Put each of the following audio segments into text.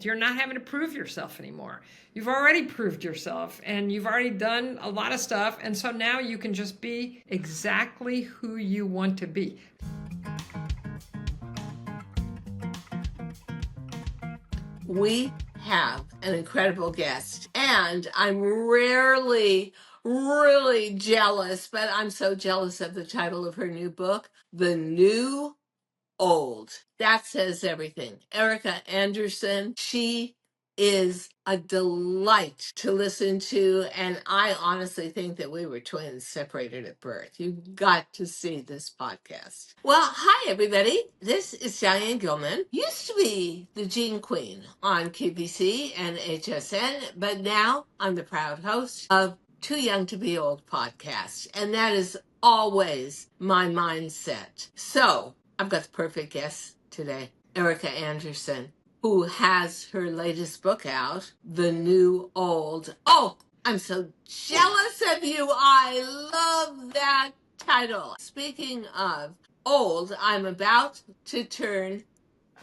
You're not having to prove yourself anymore. You've already proved yourself and you've already done a lot of stuff. And so now you can just be exactly who you want to be. We have an incredible guest, and I'm rarely really jealous, but I'm so jealous of the title of her new book, The New Old. That says everything. Erika Andersen, she is a delight to listen to, and I honestly think that we were twins separated at birth. You've got to see this podcast. Well, hi everybody. This is Diane Gilman. Used to be the Gene Queen on QVC and HSN, but now I'm the proud host of Too Young to Be Old podcast, and that is always my mindset. So I've got the perfect guest today, Erika Andersen, who has her latest book out, The New Old. Oh, I'm so jealous of you. I love that title. Speaking of old, I'm about to turn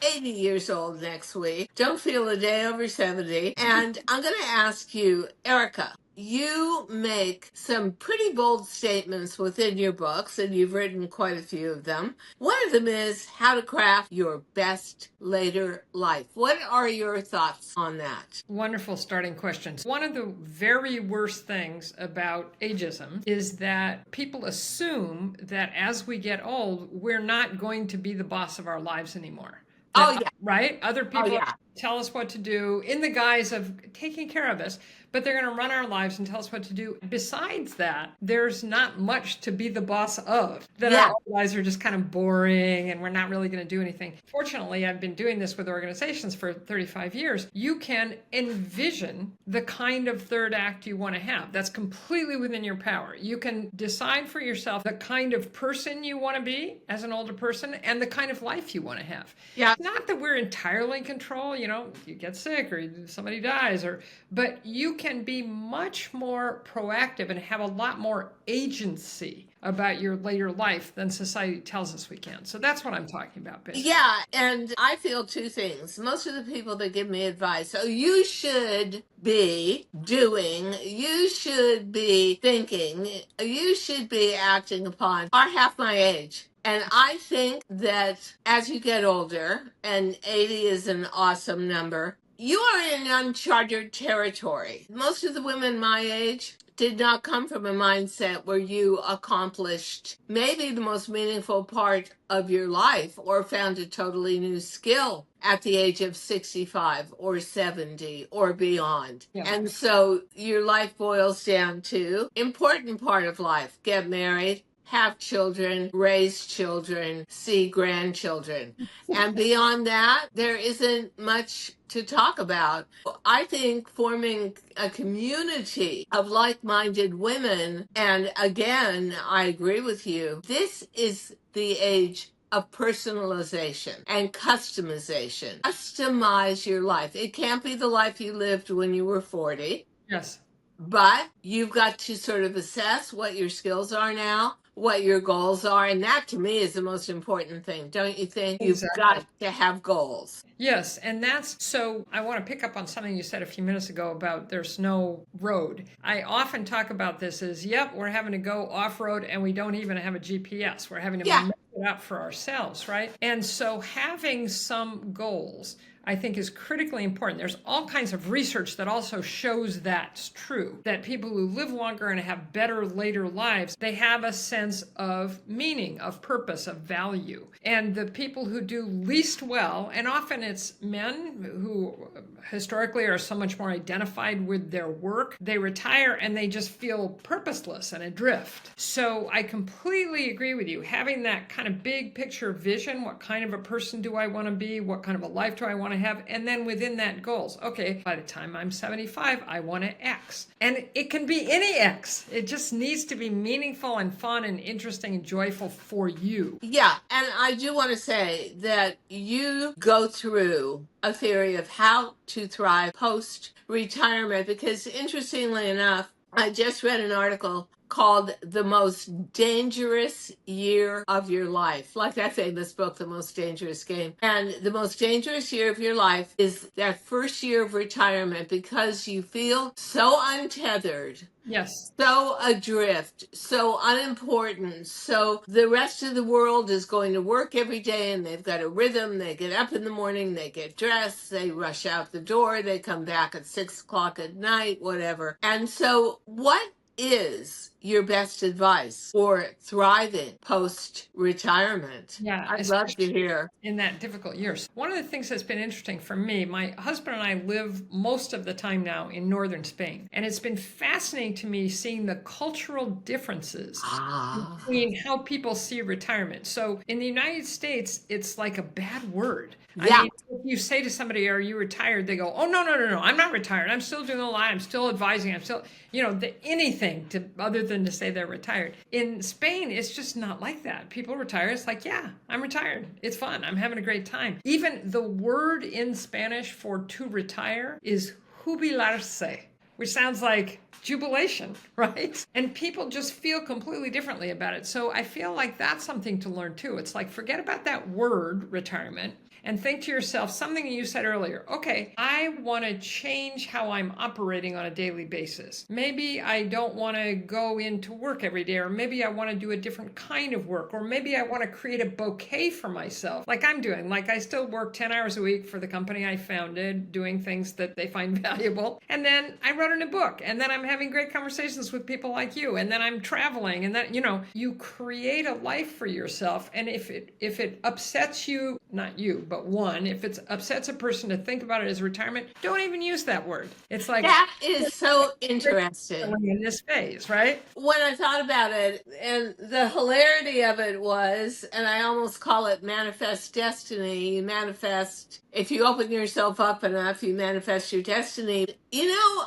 80 years old next week. Don't feel a day over 70. And I'm going to ask you, Erika, you make some pretty bold statements within your books, and you've written quite a few of them. One of them is how to craft your best later life. What are your thoughts on that? Wonderful starting questions. One of the very worst things about ageism is that people assume that as we get old, we're not going to be the boss of our lives anymore. Oh, yeah. Right? Other people yeah. tell us what to do in the guise of taking care of us, but they're going to run our lives and tell us what to do. Besides that, there's not much to be the boss of. That Yeah. our lives are just kind of boring and we're not really going to do anything. Fortunately, I've been doing this with organizations for 35 years. You can envision the kind of third act you want to have. That's completely within your power. You can decide for yourself the kind of person you want to be as an older person and the kind of life you want to have. Yeah. It's not that we're entirely in control, you know, you get sick or somebody dies, but you can be much more proactive and have a lot more agency about your later life than society tells us we can. So that's what I'm talking about, basically. Yeah, and I feel two things. Most of the people that give me advice, oh, you should be doing, you should be thinking, you should be acting upon, are half my age. And I think that as you get older, and 80 is an awesome number, you are in uncharted territory. Most of the women my age did not come from a mindset where you accomplished maybe the most meaningful part of your life or found a totally new skill at the age of 65 or 70 or beyond. Yeah. And so your life boils down to important part of life: get married, have children, raise children, see grandchildren. And beyond that, there isn't much to talk about. I think forming a community of like-minded women, and again, I agree with you, this is the age of personalization and customization. Customize your life. It can't be the life you lived when you were 40. Yes. But you've got to sort of assess what your skills are now, what your goals are. And that to me is the most important thing. Don't you think? You've got to have goals. Yes. And that's, so I want to pick up on something you said a few minutes ago about there's no road. I often talk about this as, yep, we're having to go off road and we don't even have a GPS. We're having to make it up for ourselves, right? And so having some goals, I think, is critically important. There's all kinds of research that also shows that's true, that people who live longer and have better later lives, they have a sense of meaning, of purpose, of value. And the people who do least well, and often it's men who historically are so much more identified with their work, they retire and they just feel purposeless and adrift. So I completely agree with you. Having that kind of big picture vision, what kind of a person do I want to be? What kind of a life do I want to have? And then within that goals, okay, by the time I'm 75, I want to X. And it can be any X. It just needs to be meaningful and fun and interesting and joyful for you. Yeah, and I do want to say that you go through a theory of how to thrive post-retirement, because interestingly enough, I just read an article called The Most Dangerous Year of Your Life. Like that famous book, The Most Dangerous Game. And the most dangerous year of your life is that first year of retirement, because you feel so untethered, Yes. so adrift, so unimportant. So the rest of the world is going to work every day and they've got a rhythm. They get up in the morning, they get dressed, they rush out the door, they come back at 6 o'clock at night, whatever. And so what is your best advice for thriving post-retirement? Yeah, I'd love to especially hear. in that difficult years. One of the things that's been interesting for me, my husband and I live most of the time now in northern Spain, and it's been fascinating to me seeing the cultural differences Ah, between how people see retirement. So in the United States, it's like a bad word. I yeah. mean, if you say to somebody, "Are you retired?" They go, "Oh, no, no, no, no, I'm not retired. I'm still doing a lot. I'm still advising. I'm still, anything to other than to say they're retired." In Spain, it's just not like that. People retire. It's like, yeah, I'm retired. It's fun. I'm having a great time. Even the word in Spanish for to retire is jubilarse, which sounds like jubilation, right? And people just feel completely differently about it. So I feel like that's something to learn too. It's like, forget about that word retirement and think to yourself something you said earlier. Okay, I want to change how I'm operating on a daily basis. Maybe I don't want to go into work every day, or maybe I want to do a different kind of work, or maybe I want to create a bouquet for myself, like I'm doing. Like I still work 10 hours a week for the company I founded, doing things that they find valuable. And then I wrote in a book, and then I'm having great conversations with people like you, and then I'm traveling, and then, you create a life for yourself. And if it upsets you, not you, but one, if it upsets a person to think about it as retirement, don't even use that word. It's like, That is so interesting. in this phase, right? When I thought about it, and the hilarity of it was, and I almost call it manifest destiny. You manifest, if you open yourself up enough, you manifest your destiny.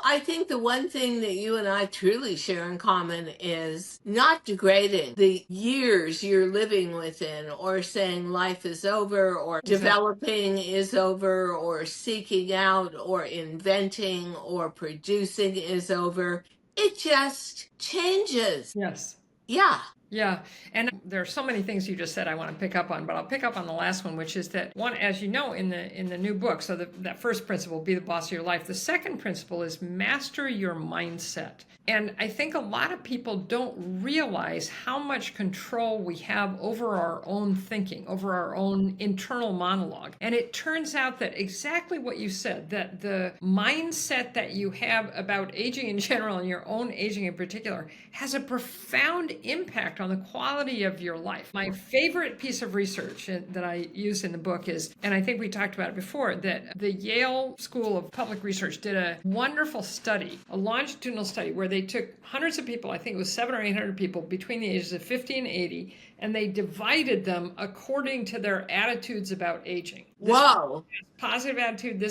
I think the one thing that you and I truly share in common is not degrading the years you're living within, or saying life is over, or developing is over, or seeking out, or inventing, or producing is over. It just changes. Yes. Yeah. Yeah. And there are so many things you just said I want to pick up on, but I'll pick up on the last one, which is that one, as you know, in the new book, so that first principle, be the boss of your life. The second principle is master your mindset. And I think a lot of people don't realize how much control we have over our own thinking, over our own internal monologue. And it turns out that exactly what you said, that the mindset that you have about aging in general and your own aging in particular has a profound impact on the quality of your life. My favorite piece of research that I use in the book is, and I think we talked about it before, that the Yale School of Public Research did a wonderful study, a longitudinal study, where they took hundreds of people, I think it was 700 or 800 people between the ages of 50 and 80, and they divided them according to their attitudes about aging. Whoa. Positive attitude,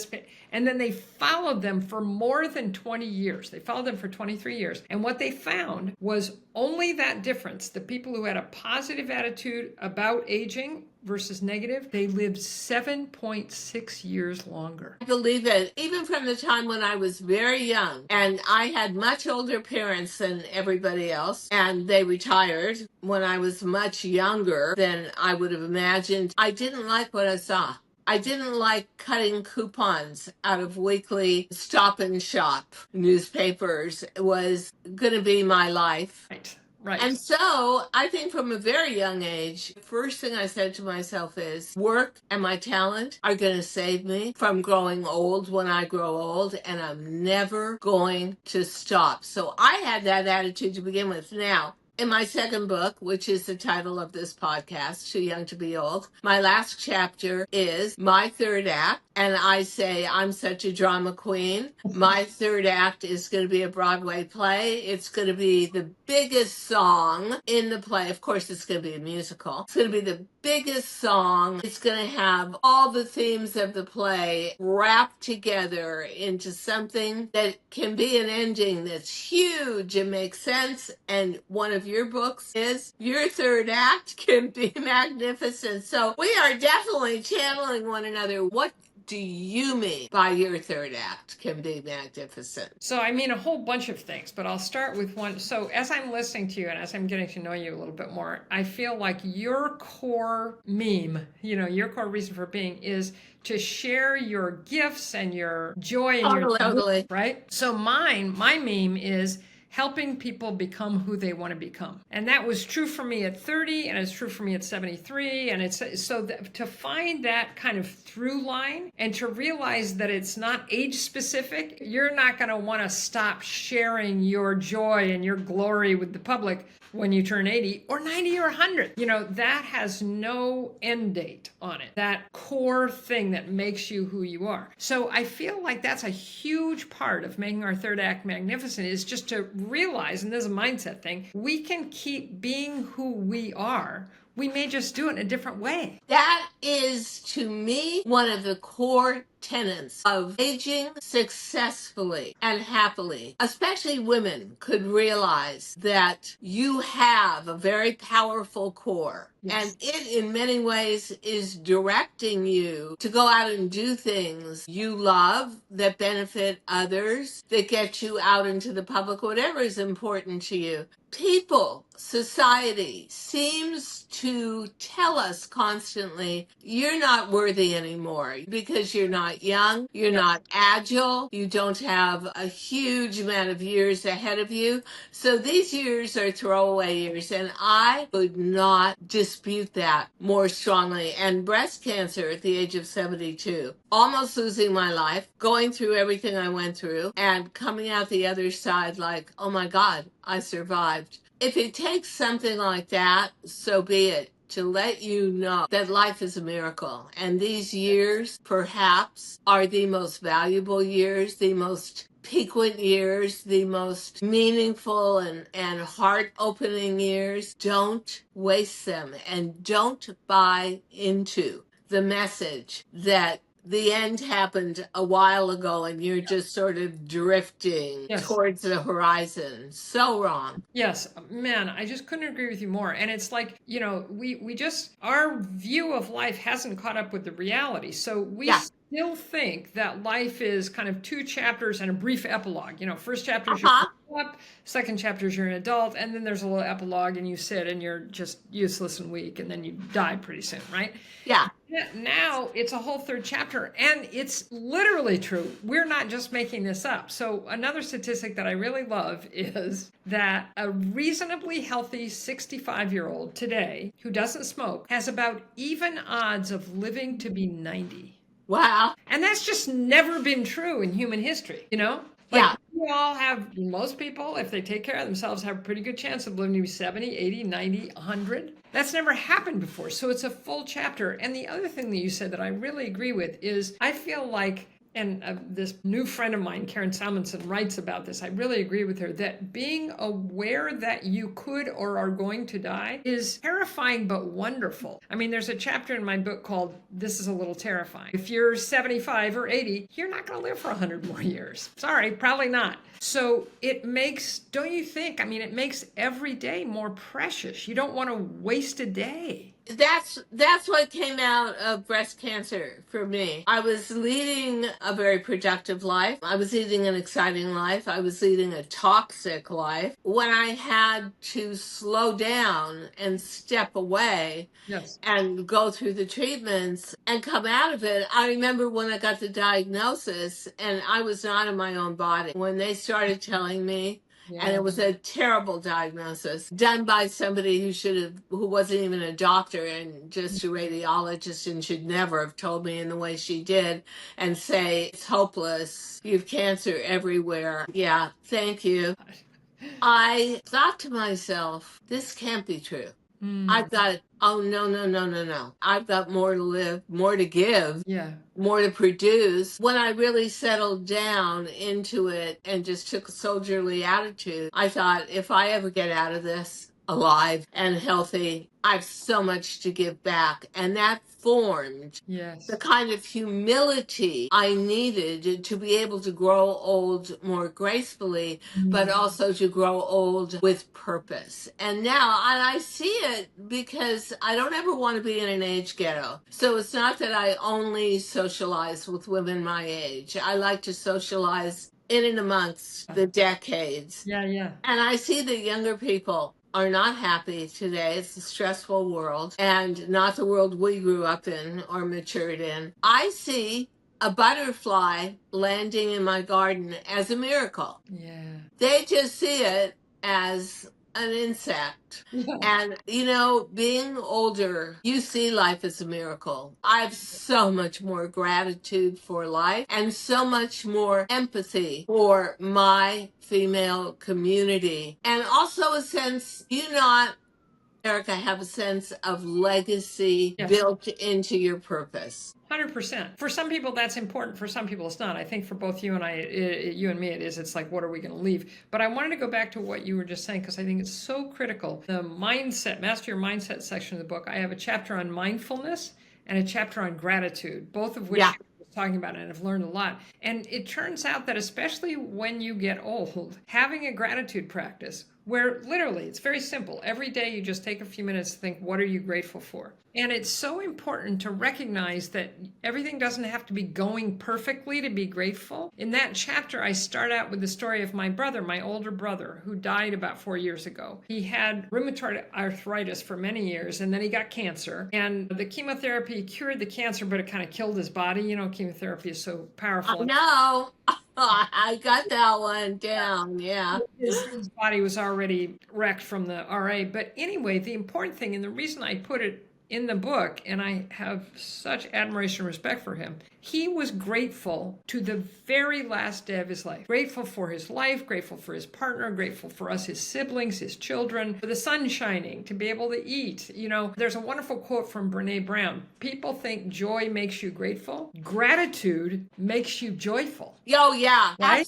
and then they followed them for more than 20 years. They followed them for 23 years. And what they found was only that difference. The people who had a positive attitude about aging versus negative, they lived 7.6 years longer. I believe it. Even from the time when I was very young, and I had much older parents than everybody else, and they retired when I was much younger than I would have imagined. I didn't like what I saw. I didn't like cutting coupons out of weekly Stop and Shop newspapers. It was going to be my life. Right. Right. And so I think from a very young age, the first thing I said to myself is work and my talent are going to save me from growing old when I grow old, and I'm never going to stop. So I had that attitude to begin with. Now, in my second book, which is the title of this podcast, Too Young to Be Old, my last chapter is my third act. And I say, I'm such a drama queen. My third act is going to be a Broadway play. It's going to be the biggest song in the play. Of course, it's going to be a musical. It's going to be the biggest song. It's going to have all the themes of the play wrapped together into something that can be an ending that's huge and makes sense. And one of your books is your third act can be magnificent. So we are definitely channeling one another. What do you mean by your third act can be magnificent? So I mean a whole bunch of things, but I'll start with one. So as I'm listening to you and as I'm getting to know you a little bit more, I feel like your core meme, your core reason for being is to share your gifts and your joy and your Totally. right? So my meme is helping people become who they want to become. And that was true for me at 30 and it's true for me at 73. And it's so that to find that kind of through line and to realize that it's not age specific, you're not going to want to stop sharing your joy and your glory with the public when you turn 80 or 90 or 100. That has no end date on it. That core thing that makes you who you are. So I feel like that's a huge part of making our third act magnificent is just to realize, and this is a mindset thing, we can keep being who we are. We may just do it in a different way. That is, to me, one of the core tenets of aging successfully and happily. Especially women could realize that you have a very powerful core. Yes. And it, in many ways, is directing you to go out and do things you love that benefit others, that get you out into the public, whatever is important to you. People, society seems to tell us constantly, you're not worthy anymore because you're not young, you're not agile, you don't have a huge amount of years ahead of you. So these years are throwaway years, and I would not dispute that more strongly. And breast cancer at the age of 72, almost losing my life, going through everything I went through, and coming out the other side like, oh my God, I survived. If it takes something like that, so be it, to let you know that life is a miracle. And these years, perhaps, are the most valuable years, the most piquant years, the most meaningful and heart-opening years. Don't waste them, and don't buy into the message that the end happened a while ago and you're just sort of drifting towards the horizon. So wrong. Yes, man, I just couldn't agree with you more. And it's like, we just, our view of life hasn't caught up with the reality. So we still think that life is kind of 2 chapters and a brief epilogue. First chapter is you're up, second chapter is you're an adult, and then there's a little epilogue and you sit and you're just useless and weak and then you die pretty soon, right? Yeah. Now it's a whole 3rd chapter, and it's literally true. We're not just making this up. So another statistic that I really love is that a reasonably healthy 65-year-old today who doesn't smoke has about even odds of living to be 90. Wow. And that's just never been true in human history, We all have, most people, if they take care of themselves, have a pretty good chance of living to be 70, 80, 90, 100. That's never happened before. So it's a full chapter. And the other thing that you said that I really agree with is I feel like, and this new friend of mine, Karen Salmonson, writes about this. I really agree with her that being aware that you could or are going to die is terrifying but wonderful. I mean, there's a chapter in my book called This is a Little Terrifying. If you're 75 or 80, you're not going to live for 100 more years. Sorry, probably not. So it makes, don't you think? I mean, it makes every day more precious. You don't want to waste a day. That's what came out of breast cancer for me. I was leading a very productive life. I was leading an exciting life. I was leading a toxic life. When I had to slow down and step away and go through the treatments and come out of it, I remember when I got the diagnosis and I was not in my own body. When they started telling me, and it was a terrible diagnosis done by somebody who wasn't even a doctor and just a radiologist and should never have told me in the way she did and say, it's hopeless. You have cancer everywhere. Yeah, thank you. I thought to myself, this can't be true. I've got, oh, no. I've got more to live, more to give, more to produce. When I really settled down into it and just took a soldierly attitude, I thought, if I ever get out of this, alive and healthy. I have so much to give back. And that formed Yes. the kind of humility I needed to be able to grow old more gracefully, but also to grow old with purpose. And now, and I see it because I don't ever want to be in an age ghetto. So it's not that I only socialize with women my age. I like to socialize in and amongst the decades. Yeah, yeah. And I see that younger people are not happy today. It's a stressful world and not the world we grew up in or matured in. I see a butterfly landing in my garden as a miracle. Yeah. They just see it as an insect. Yeah. And, you know, being older, you see life as a miracle. I have so much more gratitude for life and so much more empathy for my female community. And also a sense, you not, Erika, have a sense of legacy Yes. built into your purpose. 100%. For some people, that's important. For some people, it's not. I think for both you and you and me, it is. It's like, what are we going to leave? But I wanted to go back to what you were just saying, because I think it's so critical. The mindset, Master Your Mindset section of the book, I have a chapter on mindfulness and a chapter on gratitude, both of which Yeah. you were talking about, and I've learned a lot. And it turns out that especially when you get old, having a gratitude practice, where literally it's very simple. Every day you just take a few minutes to think, what are you grateful for? And it's so important to recognize that everything doesn't have to be going perfectly to be grateful. In that chapter, I start out with the story of my brother, my older brother, who died about 4 years ago. He had rheumatoid arthritis for many years, and then he got cancer. And the chemotherapy cured the cancer, but it kind of killed his body. You know, chemotherapy is so powerful. No, I got that one down. Yeah. His body was already wrecked from the RA. But anyway, the important thing, and the reason I put it in the book, and I have such admiration and respect for him, he was grateful to the very last day of his life. Grateful for his life, grateful for his partner, grateful for us, his siblings, his children, for the sun shining, to be able to eat. You know, there's a wonderful quote from Brene Brown. People think joy makes you grateful. Gratitude makes you joyful. Oh, yeah. Right?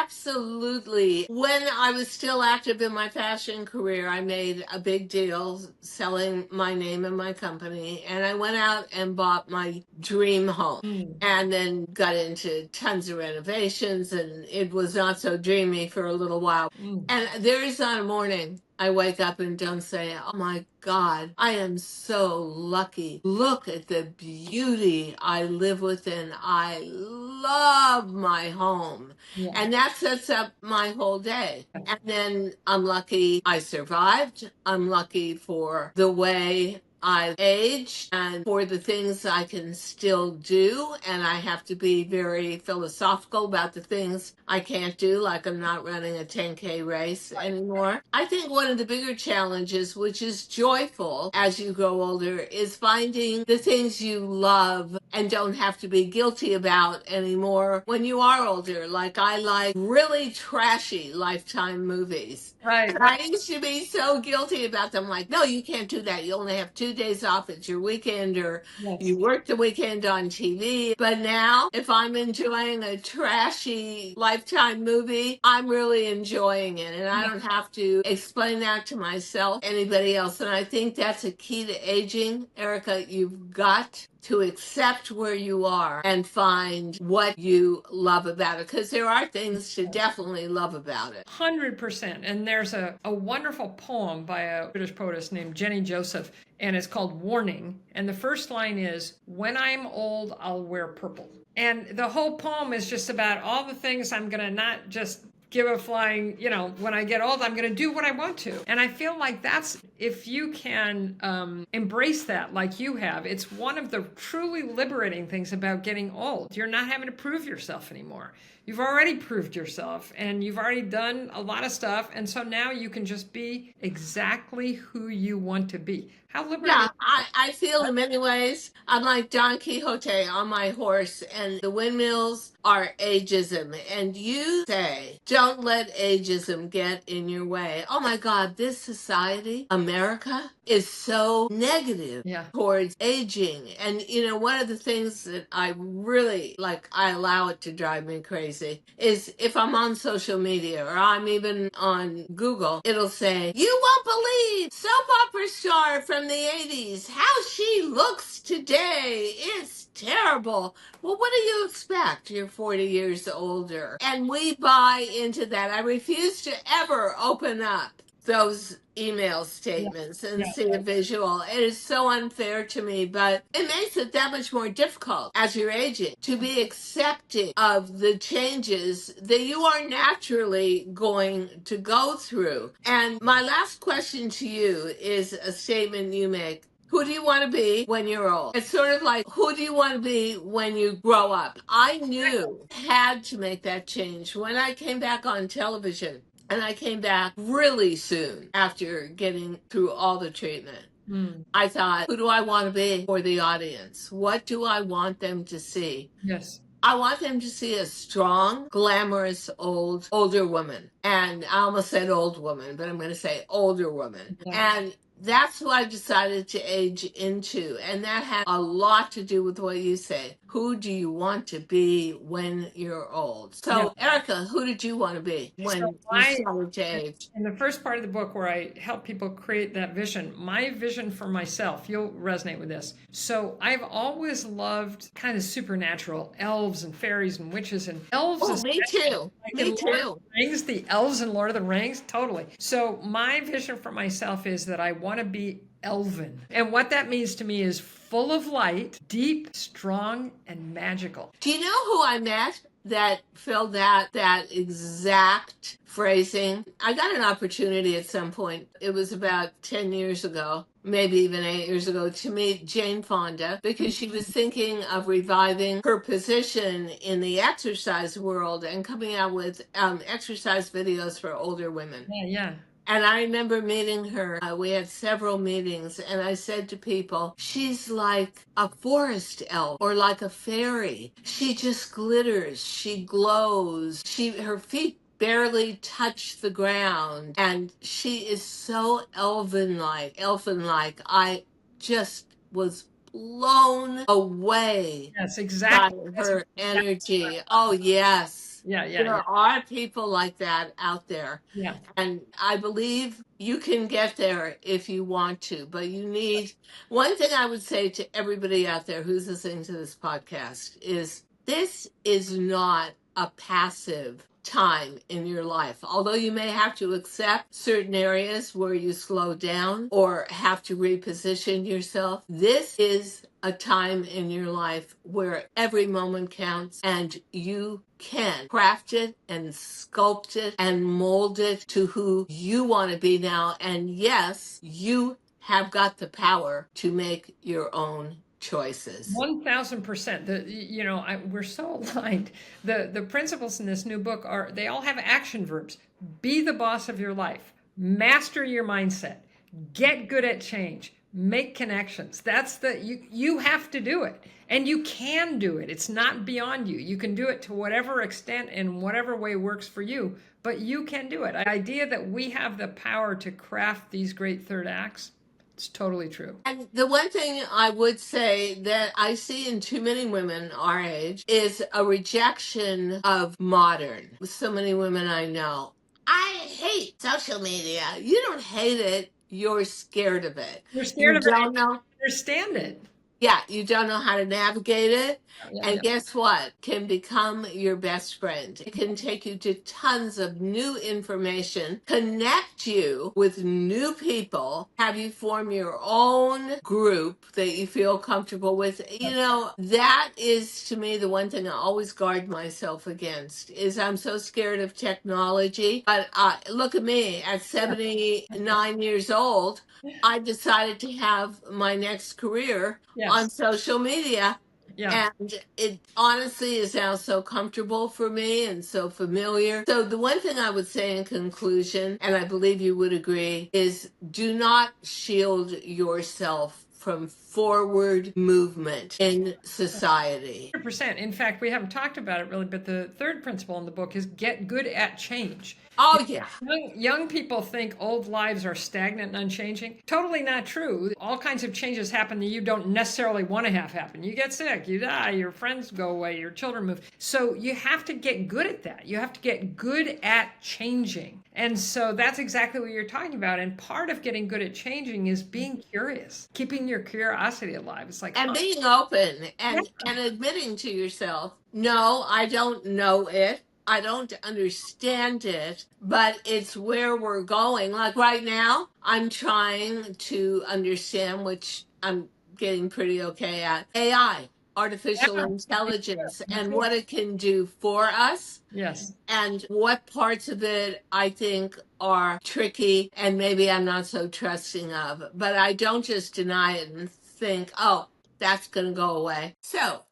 Absolutely. When I was still active in my fashion career, I made a big deal selling my name and my company. And I went out and bought my dream home and then got into tons of renovations. And it was not so dreamy for a little while. And there is not a morning I wake up and don't say, oh my God, I am so lucky. Look at the beauty I live within. I love my home. Yeah. And that sets up my whole day. And then I'm lucky I survived. I'm lucky for the way I've aged and for the things I can still do. And I have to be very philosophical about the things I can't do, like I'm not running a 10K race anymore. I think one of the bigger challenges, which is joyful as you grow older, is finding the things you love and don't have to be guilty about anymore when you are older. Like I like really trashy Lifetime movies. Right. I used to be so guilty about them. Like, no, you can't do that. You only have 2 days off. It's your weekend, or Yes. you work the weekend on TV. But now, if I'm enjoying a trashy Lifetime movie, I'm really enjoying it. And I don't have to explain that to myself, anybody else. And I think that's a key to aging. Erika, you've got to accept where you are and find what you love about it, because there are things to definitely love about it. 100%. And there's a wonderful poem by a British poetess named Jenny Joseph, and it's called Warning. And the first line is, when I'm old, I'll wear purple. And the whole poem is just about all the things I'm going to not just give a flying, you know, when I get old, I'm going to do what I want to. And I feel like that's, if you can embrace that like you have, it's one of the truly liberating things about getting old. You're not having to prove yourself anymore. You've already proved yourself and you've already done a lot of stuff. And so now you can just be exactly who you want to be. How liberating. Yeah, I feel in many ways I'm like Don Quixote on my horse, and the windmills are ageism. And you say, don't let ageism get in your way. Oh my God, this society, America, is so negative Yeah. towards aging. And you know, one of the things that I really like, I allow it to drive me crazy, is if I'm on social media or I'm even on Google, it'll say, you won't believe soap opera star from the 80s, how she looks today. It's terrible. Well, what do you expect? You're 40 years older. And we buy into that. I refuse to ever open up those email Yeah. statements and Yeah. see a visual. It is so unfair to me, but it makes it that much more difficult as you're aging to be accepting of the changes that you are naturally going to go through. And my last question to you is a statement you make. Who do you want to be when you're old? It's sort of like, who do you want to be when you grow up? I knew I had to make that change when I came back on television. And I came back really soon after getting through all the treatment. Mm. I thought, who do I want to be for the audience? What do I want them to see? Yes. I want them to see a strong, glamorous, older woman. And I almost said old woman, but I'm going to say older woman. Yeah. And that's who I decided to age into. And that had a lot to do with what you say. Who do you want to be when you're old? Yeah. So, Erika, who did you want to be So when you started to age? in the first part of the book where I help people create that vision, my vision for myself, you'll resonate with this. So I've always loved kind of supernatural elves and fairies and witches and elves. Oh, me too. Like in Me Lord of too. the Rings, the elves in Lord of the Rings, totally. So my vision for myself is that I want to be elven. And what that means to me is full of light, deep, strong, and magical. Do you know who I met that filled that exact phrasing? I got an opportunity at some point. It was about 10 years ago, maybe even 8 years ago, to meet Jane Fonda because she was thinking of reviving her position in the exercise world and coming out with exercise videos for older women. Yeah, yeah. And I remember meeting her. We had several meetings, and I said to people, she's like a forest elf or like a fairy. She just glitters. She glows. Her feet barely touch the ground, and she is so elfin-like. I just was blown away Yes, by exactly. That's her exactly. energy. Oh, yes. Yeah, yeah, There yeah. are people like that out there. Yeah. And I believe you can get there if you want to, but you need one thing I would say to everybody out there who's listening to this podcast is this is not a passive time in your life. Although you may have to accept certain areas where you slow down or have to reposition yourself, this is a time in your life where every moment counts and you can craft it and sculpt it and mold it to who you want to be now. And yes, you have got the power to make your own choices. 1000%. We're so aligned. The principles in this new book are, they all have action verbs. Be the boss of your life. Master your mindset. Get good at change. Make connections. You have to do it. And you can do it. It's not beyond you. You can do it to whatever extent and whatever way works for you, but you can do it. The idea that we have the power to craft these great third acts, it's totally true. And the one thing I would say that I see in too many women our age is a rejection of modern. With so many women I know, I hate social media. You don't hate it. You're scared of it. You're scared You of it. don't know. Understand it. Yeah, you don't know how to navigate it. Yeah, And yeah. guess what? Can become your best friend. It can take you to tons of new information, connect you with new people, have you form your own group that you feel comfortable with. You know, that is to me the one thing I always guard myself against is I'm so scared of technology. But look at me at 79 years old. I decided to have my next career on Yes. social media. Yeah. And it honestly is now so comfortable for me and so familiar. So, the one thing I would say in conclusion, and I believe you would agree, is do not shield yourself from forward movement in society. 100%. In fact, we haven't talked about it really, but the third principle in the book is get good at change. Oh, yeah. Young people think old lives are stagnant and unchanging. Totally not true. All kinds of changes happen that you don't necessarily want to have happen. You get sick, you die, your friends go away, your children move. So you have to get good at that. You have to get good at changing. And so that's exactly what you're talking about. And part of getting good at changing is being curious, keeping your curiosity alive. It's like, And being open and admitting to yourself, no, I don't know it. I don't understand it, but it's where we're going. Like right now, I'm trying to understand, which I'm getting pretty okay at, AI, artificial intelligence, and what it can do for us, yes. and what parts of it I think are tricky and maybe I'm not so trusting of. But I don't just deny it and think, oh, that's going to go away. So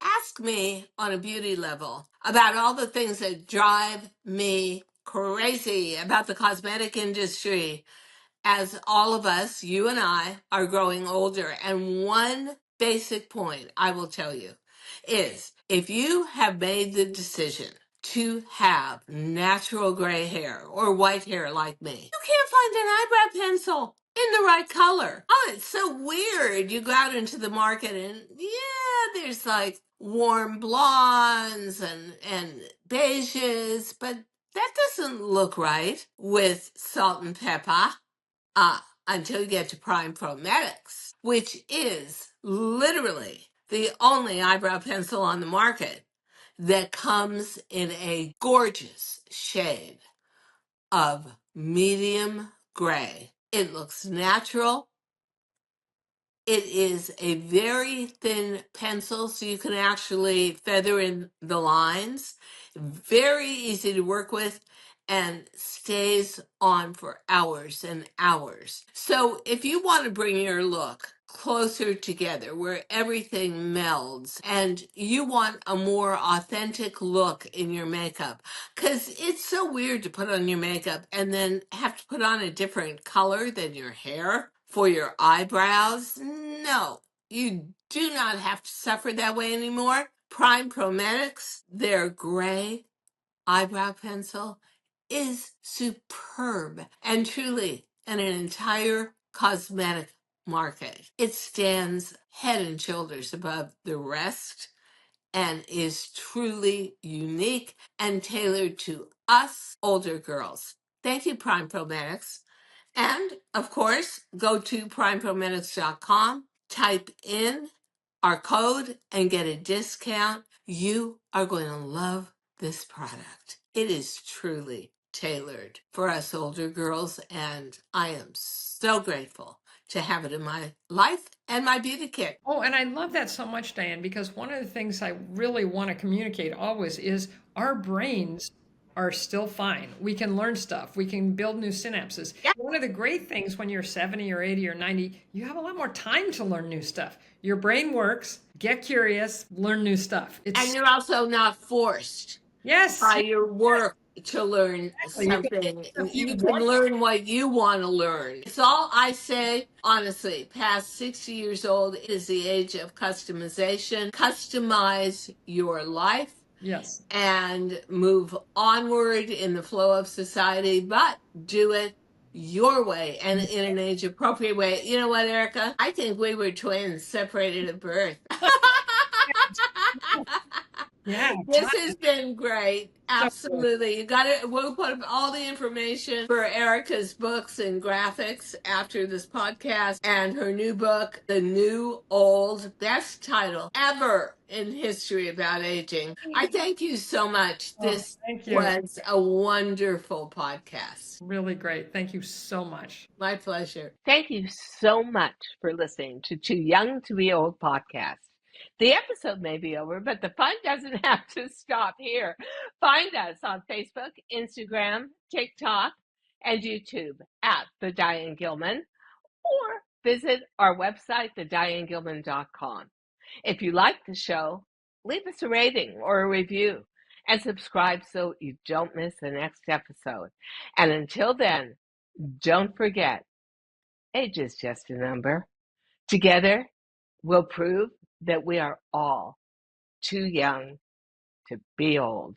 ask me on a beauty level about all the things that drive me crazy about the cosmetic industry as all of us, you and I, are growing older. And one basic point I will tell you is if you have made the decision to have natural gray hair or white hair like me, you can't find an eyebrow pencil in the right color. Oh, it's so weird. You go out into the market and yeah, there's like warm blondes and beiges, but that doesn't look right with salt and pepper. Until you get to Prime Prometics, which is literally the only eyebrow pencil on the market that comes in a gorgeous shade of medium gray. It looks natural. It is a very thin pencil, so you can actually feather in the lines. Very easy to work with and stays on for hours and hours. So, if you want to bring your look closer together where everything melds and you want a more authentic look in your makeup, because it's so weird to put on your makeup and then have to put on a different color than your hair for your eyebrows. No, you do not have to suffer that way anymore. Prime Prometics, their gray eyebrow pencil, is superb and truly an entire cosmetic market. It stands head and shoulders above the rest and is truly unique and tailored to us older girls. Thank you, Prime Prometics. And of course, go to primeprometics.com, type in our code, and get a discount. You are going to love this product. It is truly tailored for us older girls, and I am so grateful to have it in my life and my beauty kit. Oh, and I love that so much, Diane, because one of the things I really want to communicate always is our brains are still fine. We can learn stuff. We can build new synapses. Yeah. One of the great things when you're 70 or 80 or 90, you have a lot more time to learn new stuff. Your brain works, get curious, learn new stuff. And you're also not forced Yes, by your work to learn exactly. You can something. if You you can want. learn what you want to learn. It's all I say, honestly. Past 60 years old is the age of customization. Customize your life Yes. and move onward in the flow of society, but do it your way and in an age appropriate way. You know what, Erica? I think we were twins separated at birth. Yeah. This has been great. So Absolutely. You got it. We'll put up all the information for Erica's books and graphics after this podcast and her new book, The New Old, best title ever in history about aging. I thank you so much. This thank you. was a wonderful podcast. Really great. Thank you so much. My pleasure. Thank you so much for listening to Too Young to Be Old podcast. The episode may be over, but the fun doesn't have to stop here. Find us on Facebook, Instagram, TikTok, and YouTube at The Diane Gilman, or visit our website, thedianegilman.com. If you like the show, leave us a rating or a review and subscribe so you don't miss the next episode. And until then, don't forget, age is just a number. Together, we'll prove that we are all too young to be old.